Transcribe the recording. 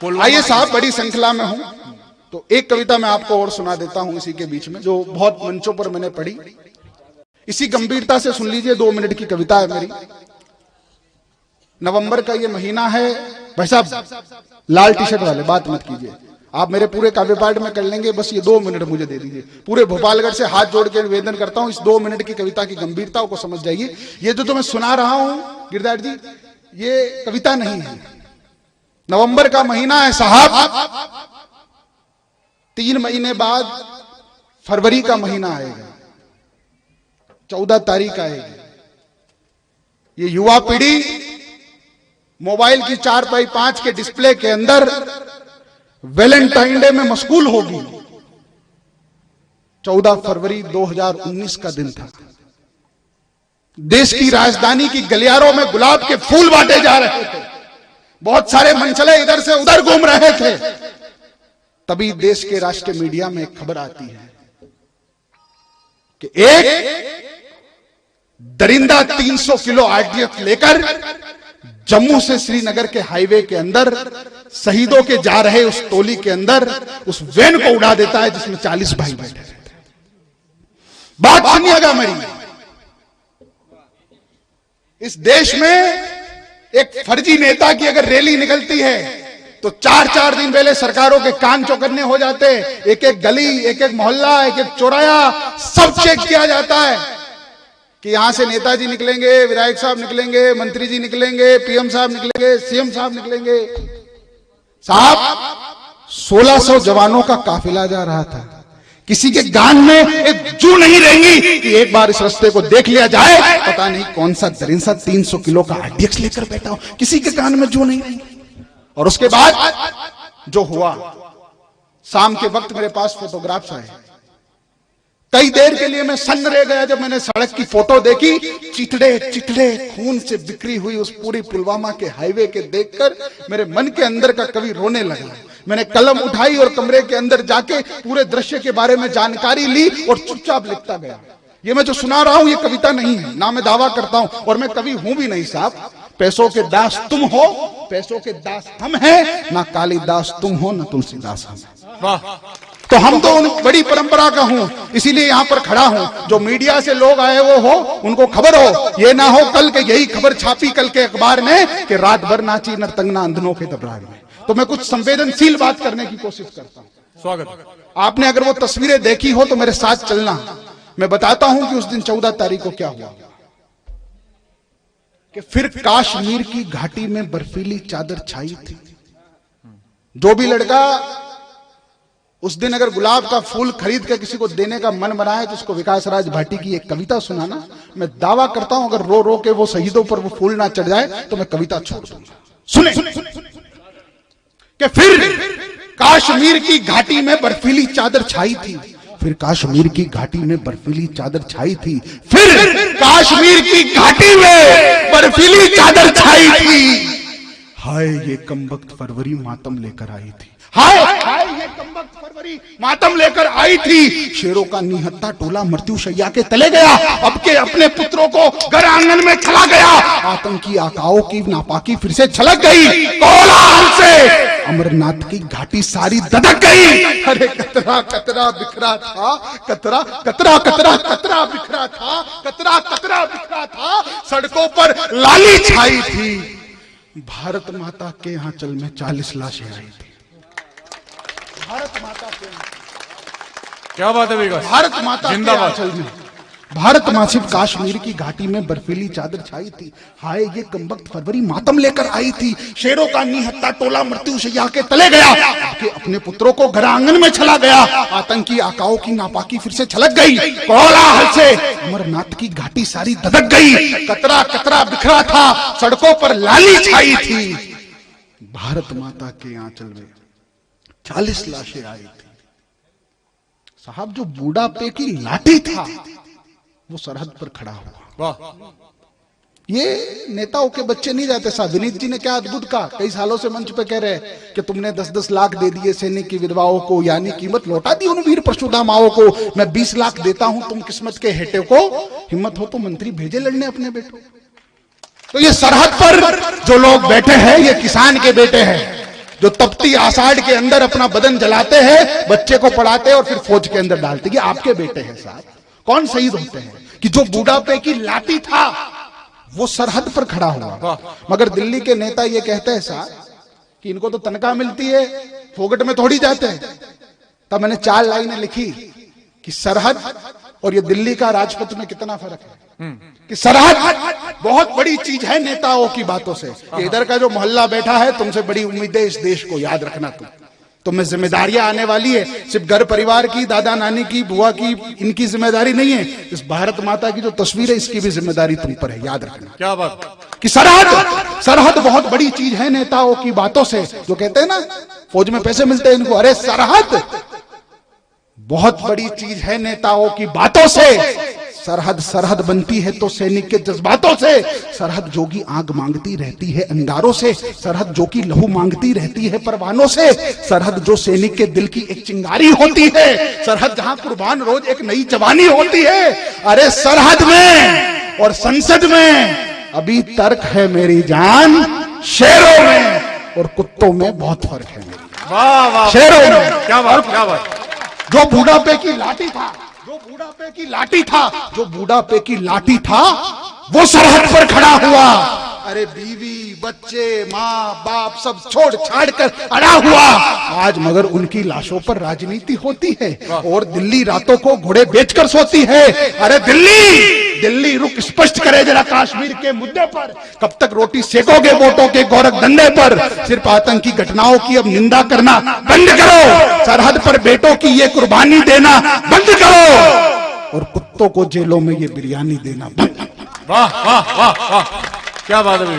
आइए साहब, बड़ी श्रृंखला में हूं तो एक कविता मैं आपको और सुना देता हूं इसी के बीच में, जो बहुत मंचों पर मैंने पढ़ी। इसी गंभीरता से सुन लीजिए, 2 मिनट की कविता है मेरी। नवंबर का ये महीना है। भाई साहब लाल टी शर्ट वाले बात मत कीजिए, आप मेरे पूरे काव्य पाठ में कर लेंगे, बस ये 2 मिनट मुझे दे दीजिए। पूरे भोपालगढ़ से हाथ जोड़ के निवेदन करता हूं, इस 2 मिनट की कविता की गंभीरता को समझ जाइए। ये जो मैं सुना रहा हूं गिरधार जी, ये कविता नहीं है। नवंबर का महीना है साहब, 3 महीने बाद फरवरी का महीना आएगा, 14 तारीख आएगी। ये युवा पीढ़ी मोबाइल की 4x5 के डिस्प्ले के अंदर वैलेंटाइन डे में मशगूल होगी। 14 फरवरी 2019 का दिन था। देश की राजधानी की गलियारों में गुलाब के फूल बांटे जा रहे थे, बहुत सारे मनचले इधर से उधर घूम रहे थे। तभी देश के राष्ट्रीय मीडिया में एक खबर आती है कि एक दरिंदा 300 किलो आरडीएक्स लेकर जम्मू से श्रीनगर के हाईवे के अंदर शहीदों के जा रहे उस टोली के अंदर उस वैन को उड़ा देता है जिसमें 40 भाई बैठे थे। बात सुनिएगा मेरी, इस देश में एक फर्जी नेता की अगर रैली निकलती है तो 4-4 दिन पहले सरकारों के कान चौकन्ने हो जाते हैं। एक एक गली, एक एक मोहल्ला, एक एक चौराया सब चेक किया जाता है कि यहां से नेताजी निकलेंगे, विधायक साहब निकलेंगे, मंत्री जी निकलेंगे, पीएम साहब निकलेंगे, सीएम साहब निकलेंगे। साहब 1600 जवानों का काफिला जा रहा था। किसी के गान में एक जू नहीं रहेंगी कि एक बार इस रास्ते को देख लिया जाए, पता नहीं कौन सा दरिंदा 300 किलो का आरडीएक्स लेकर बैठा हो, किसी के कान में जू नहीं रहेंगी। और उसके बाद जो हुआ, शाम के वक्त मेरे पास फोटोग्राफ्स आए। कई देर के लिए मैं सन्न रह गया जब मैंने सड़क की फोटो देखी। चिथड़े चिथड़े खून से बिखरी हुई उस पूरी पुलवामा के हाईवे के देखकर मेरे मन के अंदर का कवि रोने लगा। मैंने कलम उठाई और कमरे के अंदर जाके पूरे दृश्य के बारे में जानकारी ली और चुपचाप लिखता गया। ये मैं जो सुना रहा हूं ये कविता नहीं है, ना मैं दावा करता हूं, और मैं कवि हूं भी नहीं साहब। पैसों के दास तुम हो, पैसों के दास हम हैं, ना कालिदास तुम हो, ना तुलसीदास हम हैं। वाह, तो हम तो उन बड़ी परंपरा का हूं, इसीलिए यहां पर खड़ा हूं। जो मीडिया से लोग आए वो हो, उनको खबर हो, ये ना हो कल के यही खबर छापी कल के अखबार में कि रात भर नाची नर्तंगना अंधनों के दबरार में। तो मैं कुछ संवेदनशील बात करने की कोशिश करता हूं। स्वागत। आपने अगर वो तस्वीरें देखी हो तो मेरे साथ चलना। मैं बताता हूं कि उस दिन 14 तारीख को क्या हुआ कि फिर कश्मीर की घाटी में बर्फीली चादर छाई थी। जो भी लड़का उस दिन अगर गुलाब का फूल खरीद कर किसी को देने का मन बनाए तो उसको विकास राज भाटी की एक कविता सुनाना। मैं दावा करता हूं अगर रो रो के वो शहीदों पर वो फूल ना चढ़ जाए तो मैं कविता छोड़ दूंगा। सुने कि फिर कश्मीर की घाटी में बर्फीली चादर छाई थी, फिर कश्मीर की घाटी में बर्फीली चादर छाई थी, फिर कश्मीर की घाटी में बर्फीली चादर छाई थी। हाय ये कमबख्त फरवरी मातम लेकर आई थी, हाय ये कमबख्त फरवरी मातम लेकर आई थी। शेरों का निहत्था टोला मृत्युशैया के तले गया, अब के अपने पुत्रों को घर आंगन में चला गया। आतंकी आकाओं की नापाकी फिर से छलक गई, कोलाहल से अमरनाथ की घाटी सारी ददक गई। अरे कतरा कतरा बिखरा था, कतरा कतरा कतरा कतरा बिखरा था, कतरा कतरा बिखरा था, सड़कों पर लाली छाई थी। भारत माता के आंचल में 40 लाशें आई थी। भारत माता के, क्या बात है विकास, भारत माता के आंचल में, भारत माँ सिर्फ कश्मीर की घाटी में बर्फीली चादर छाई थी। हाय ये कमबख्त फरवरी मातम लेकर आई थी। शेरों का निहत्था टोला मृत्युशैया के तले गया, कि अपने पुत्रों को घर आंगन में चला गया। आतंकी आकाओं की नापाकी फिर से छलक गई, कोलाहल से अमरनाथ की घाटी सारी ददक गई। कतरा कतरा बिखरा था, सड़कों पर लाली छाई थी। भारत माता के आंचल में 40 लाशें आई थी। साहब जो बूढ़ापे की लाठी था वो सरहद पर खड़ा हुआ। वाह, ये नेताओं के बच्चे नहीं जाते साहब। विनीत जी ने क्या अद्भुत कहा, कई सालों से मंच पे कह रहे कि तुमने 10-10 लाख दे दिए सैनिक की विधवाओं को, यानी कीमत लौटा दी उन वीर परशुरामाओं को। मैं 20 लाख देता हूं तुम किस्मत के हेटे को, हिम्मत हो तो मंत्री भेजे लड़ने अपने बेटों। तो ये सरहद पर जो लोग बैठे हैं ये किसान के बेटे हैं, जो तपती आषाढ़ के अंदर अपना बदन जलाते हैं, बच्चे को पढ़ाते हैं और फिर फौज के अंदर डालते हैं। ये आपके बेटे हैं साहब। कौन शहीद होते हैं? कि जो बुढ़ापे की लाठी था वो सरहद पर खड़ा हुआ। मगर दिल्ली के नेता ये कहते हैं साहब कि इनको तो तनख्वाह मिलती है, फोगट में थोड़ी जाते हैं। तब मैंने 4 लाइनें लिखी कि सरहद और ये दिल्ली का राजपथ में कितना फर्क है। कि सरहद बहुत बड़ी चीज है नेताओं की बातों से। इधर का जो मोहल्ला बैठा है, तुमसे बड़ी उम्मीदें इस देश को, याद रखना तुम्हें जिम्मेदारियां आने वाली है। सिर्फ घर परिवार की, दादा नानी की, बुआ की, इनकी जिम्मेदारी नहीं है। इस भारत माता की जो तस्वीर है, इसकी भी जिम्मेदारी तुम पर है, याद रखना। क्या बात कि सरहद बहुत बड़ी चीज है नेताओं की बातों से। जो कहते हैं ना फौज में पैसे मिलते हैं इनको, अरे सरहद बहुत बड़ी चीज है नेताओं की बातों से। सरहद बनती है तो सैनिक के जज्बातों से। सरहद जो की आग मांगती रहती है अंगारों से। सरहद जो की लहू मांगती रहती है परवानों से। सरहद जो सैनिक के दिल की एक चिंगारी होती है। सरहद जहां कुर्बान रोज एक नई जवानी होती है। अरे सरहद में और संसद में अभी तर्क है मेरी जान। शेरों में और कुत्तों में बहुत फर्क है मेरी। वाह वाह, शेरों में क्या बात, क्या बात। जो बुढ़ापे की लाठी था, जो बुढ़ापे की लाठी था वो सरहद पर खड़ा हुआ। अरे बीवी, बच्चे, माँ बाप सब छोड़ छाड़ कर अड़ा हुआ आज। मगर उनकी लाशों पर राजनीति होती है और दिल्ली रातों को घोड़े बेचकर सोती है। अरे दिल्ली रुक स्पष्ट करे जरा कश्मीर के मुद्दे पर। कब तक रोटी सेकोगे वोटों के गोरख धंधे पर? सिर्फ आतंकी घटनाओं की अब निंदा करना बंद करो। सरहद पर बेटों की ये कुर्बानी देना बंद करो और कुत्तों को जेलों में ये बिरयानी देना बंद। वाह वाह वाह वाह, क्या बात है।